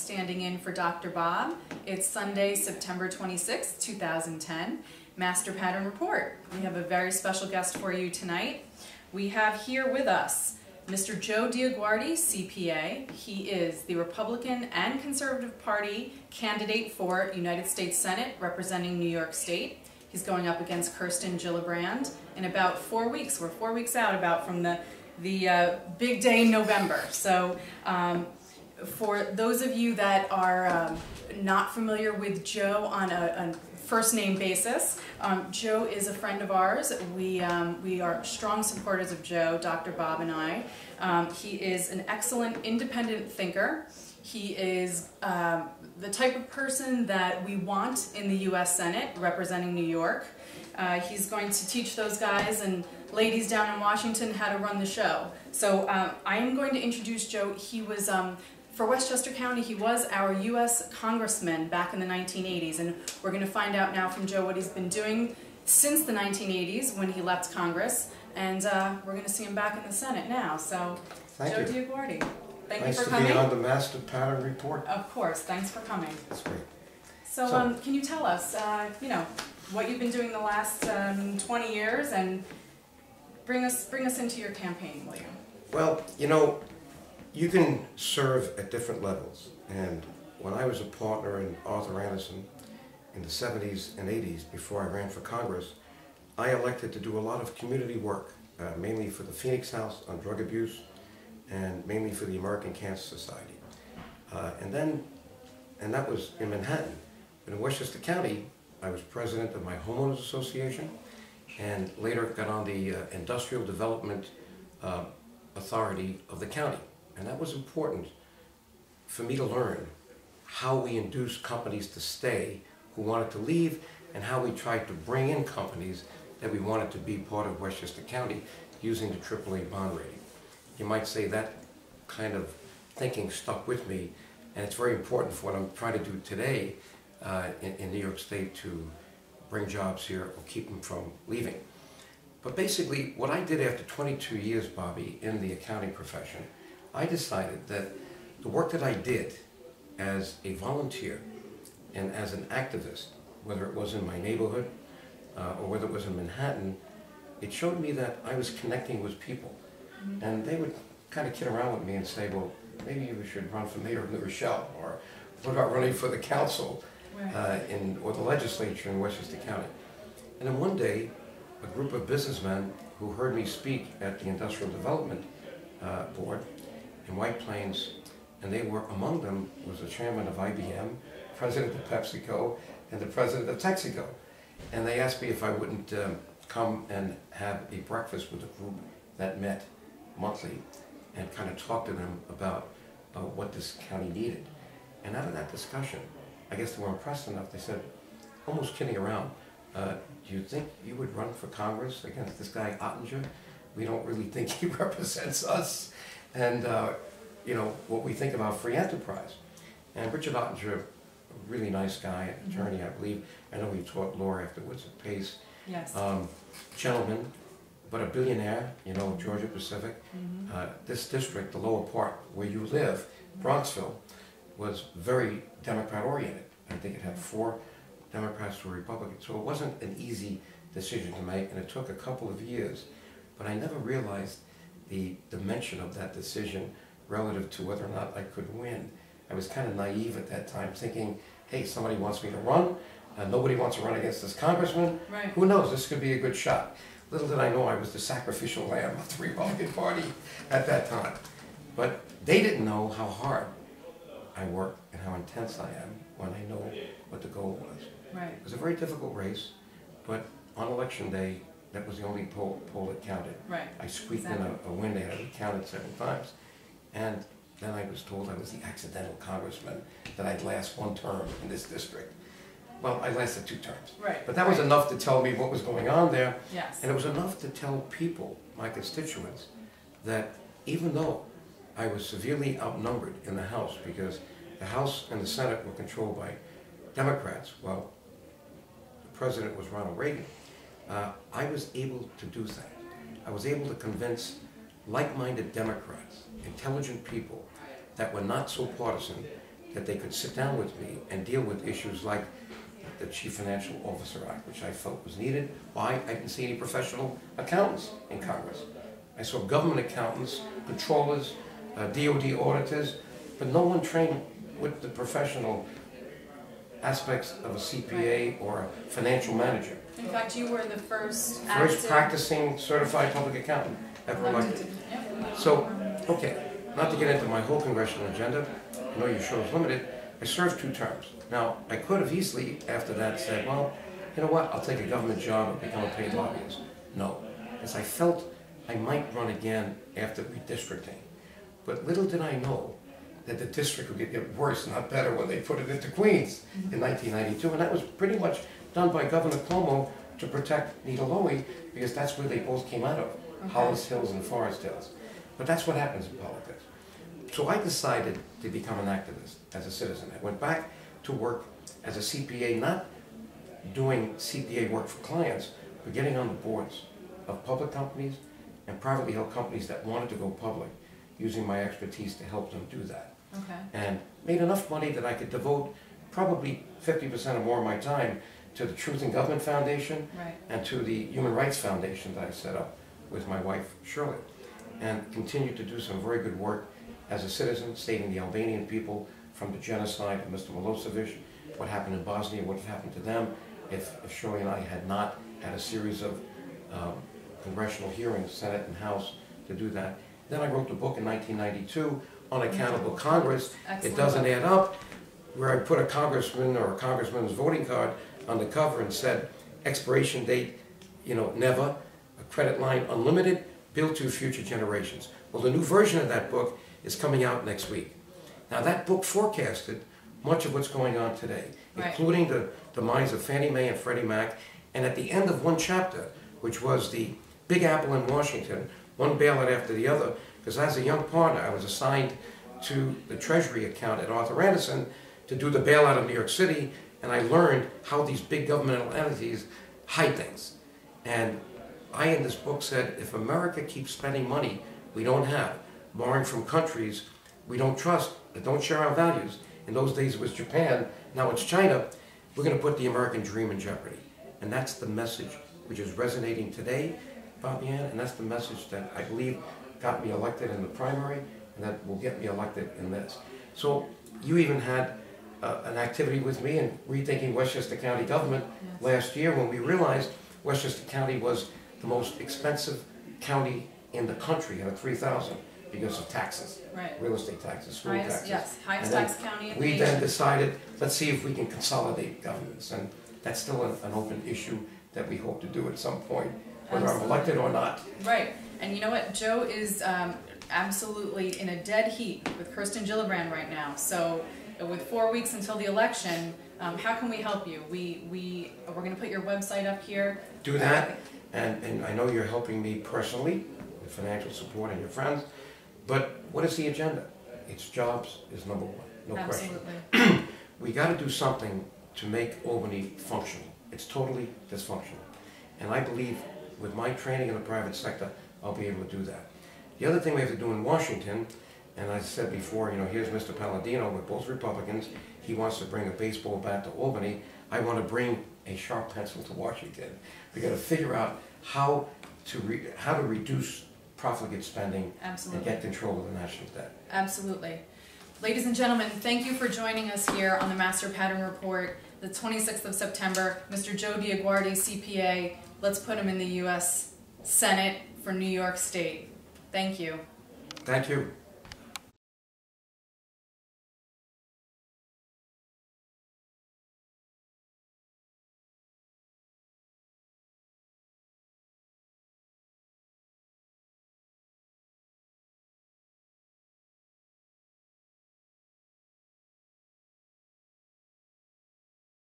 standing in for Dr. Bob. It's Sunday, September 26, 2010. Master Pattern Report. We have a very special guest for you tonight. We have here with us Mr. Joe DioGuardi, CPA. He is the Republican and Conservative Party candidate for United States Senate representing New York State. He's going up against Kirsten Gillibrand in about 4 weeks. We're 4 weeks out about from the big day in November. So for those of you that are not familiar with Joe on a first name basis, Joe is a friend of ours. We are strong supporters of Joe, Dr. Bob and I. He is an excellent independent thinker. He is the type of person that we want in the U.S. Senate representing New York. He's going to teach those guys and ladies down in Washington how to run the show. So I am going to introduce Joe. He was, for Westchester County, he was our U.S. Congressman back in the 1980s, and we're going to find out now from Joe what he's been doing since the 1980s when he left Congress, and we're going to see him back in the Senate now. So, Joe DioGuardi, thank you for coming. Nice to be on the Master Pattern Report. Of course, thanks for coming. That's great. So, can you tell us, you know, what you've been doing the last 20 years, and bring us into your campaign, will you? Well, you know, you can serve at different levels, and when I was a partner in Arthur Anderson in the 70s and 80s, before I ran for Congress, I elected to do a lot of community work, mainly for the Phoenix House on drug abuse, and mainly for the American Cancer Society. And that was in Manhattan. But in Westchester County, I was president of my homeowners association, and later got on the Industrial Development Authority of the county. And that was important for me to learn how we induced companies to stay who wanted to leave, and how we tried to bring in companies that we wanted to be part of Westchester County using the AAA bond rating. You might say that kind of thinking stuck with me, and it's very important for what I'm trying to do today in New York State to bring jobs here or keep them from leaving. But basically, what I did after 22 years, Bobby, in the accounting profession, I decided that the work that I did as a volunteer and as an activist, whether it was in my neighborhood or whether it was in Manhattan, it showed me that I was connecting with people. And they would kind of kid around with me and say, well, maybe you should run for mayor of New Rochelle, or what about running for the council or the legislature in Westchester County? And then one day, a group of businessmen who heard me speak at the Industrial Development Board in White Plains, and they were, among them was the chairman of IBM, president of PepsiCo, and the president of Texaco. And they asked me if I wouldn't come and have a breakfast with a group that met monthly and kind of talk to them about what this county needed. And out of that discussion, I guess they were impressed enough, they said, almost kidding around, do you think you would run for Congress against this guy Ottinger? We don't really think he represents us, and you know, what we think about free enterprise. And Richard Ottinger, a really nice guy, an attorney, I believe. I know he taught law afterwards at Pace. Yes. Gentleman, but a billionaire, you know, Georgia Pacific. This district, the lower part where you live, Bronxville, was very Democrat-oriented. I think it had 4 Democrats to Republicans. So it wasn't an easy decision to make, and it took a couple of years. But I never realized the dimension of that decision relative to whether or not I could win. I was kind of naive at that time, thinking, hey, somebody wants me to run. Nobody wants to run against this congressman. Right. Who knows, this could be a good shot. Little did I know I was the sacrificial lamb of the Republican Party at that time. But they didn't know how hard I work and how intense I am when I know what the goal was. Right. It was a very difficult race, but on election day, that was the only poll that counted. Right. I squeaked in a win there. We counted 7 times. And then I was told I was the accidental congressman, that I'd last 1 term in this district. Well, I lasted 2 terms. Right. But that was enough to tell me what was going on there. Yes. And it was enough to tell people, my constituents, that even though I was severely outnumbered in the House, because the House and the Senate were controlled by Democrats, while the president was Ronald Reagan, I was able to do that. I was able to convince like-minded Democrats, intelligent people that were not so partisan, that they could sit down with me and deal with issues like the Chief Financial Officer Act, which I felt was needed. Why? I didn't see any professional accountants in Congress. I saw government accountants, controllers, DOD auditors, but no one trained with the professional aspects of a CPA or a financial manager. In fact, you were the first practicing certified public accountant ever elected. So, okay, not to get into my whole congressional agenda, I know your show is limited, I served 2 terms. Now, I could have easily, after that, said, well, you know what, I'll take a government job and become a paid lobbyist. No, because I felt I might run again after redistricting. But little did I know that the district would get worse, not better, when they put it into Queens in 1992. And that was pretty much done by Governor Cuomo to protect Nita Lowey, because that's where they both came out of, Hollis Hills and Forest Hills. But that's what happens in politics. So I decided to become an activist as a citizen. I went back to work as a CPA, not doing CPA work for clients, but getting on the boards of public companies and privately held companies that wanted to go public, using my expertise to help them do that. Okay. And made enough money that I could devote probably 50% or more of my time to the Truth in Government Foundation and to the Human Rights Foundation that I set up with my wife, Shirley, and continued to do some very good work as a citizen, saving the Albanian people from the genocide of Mr. Milosevic, what happened in Bosnia, what would have happened to them if Shirley and I had not had a series of congressional hearings, Senate and House, to do that. Then I wrote the book in 1992, Unaccountable Congress. Excellent. It doesn't add up, where I put a congressman or a congressman's voting card on the cover and said, expiration date, never, a credit line unlimited, built to future generations. Well, the new version of that book is coming out next week. Now, that book forecasted much of what's going on today, including the minds of Fannie Mae and Freddie Mac, and at the end of one chapter, which was the Big Apple in Washington, one bailout after the other, because as a young partner, I was assigned to the Treasury account at Arthur Andersen to do the bailout of New York City, and I learned how these big governmental entities hide things. And I, in this book, said, if America keeps spending money we don't have, borrowing from countries we don't trust, that don't share our values, in those days it was Japan, now it's China, we're going to put the American dream in jeopardy. And that's the message which is resonating today, Fabienne, and that's the message that I believe got me elected in the primary, and that will get me elected in this. So you even had an activity with me in rethinking Westchester County government last year, when we realized Westchester County was the most expensive county in the country out of 3,000 because of taxes, real estate taxes, school taxes. Yes, highest tax county in the nation. We then then decided, let's see if we can consolidate governments, and that's still an open issue that we hope to do at some point, whether I'm elected or not. Right, and you know what, Joe is absolutely in a dead heat with Kirsten Gillibrand right now, so with 4 weeks until the election, how can we help you? We're going to put your website up here. Do that, and I know you're helping me personally with financial support and your friends, but what is the agenda? It's jobs is number one, no question. We got to do something to make Albany functional. It's totally dysfunctional. And I believe with my training in the private sector, I'll be able to do that. The other thing we have to do in Washington, and I said before, here's Mr. Palladino, we're both Republicans. He wants to bring a baseball bat to Albany. I want to bring a sharp pencil to Washington. We got to figure out how to reduce profligate spending and get control of the national debt. Absolutely. Ladies and gentlemen, thank you for joining us here on the Master Pattern Report, the 26th of September. Mr. Joe DioGuardi, CPA, let's put him in the U.S. Senate for New York State. Thank you. Thank you.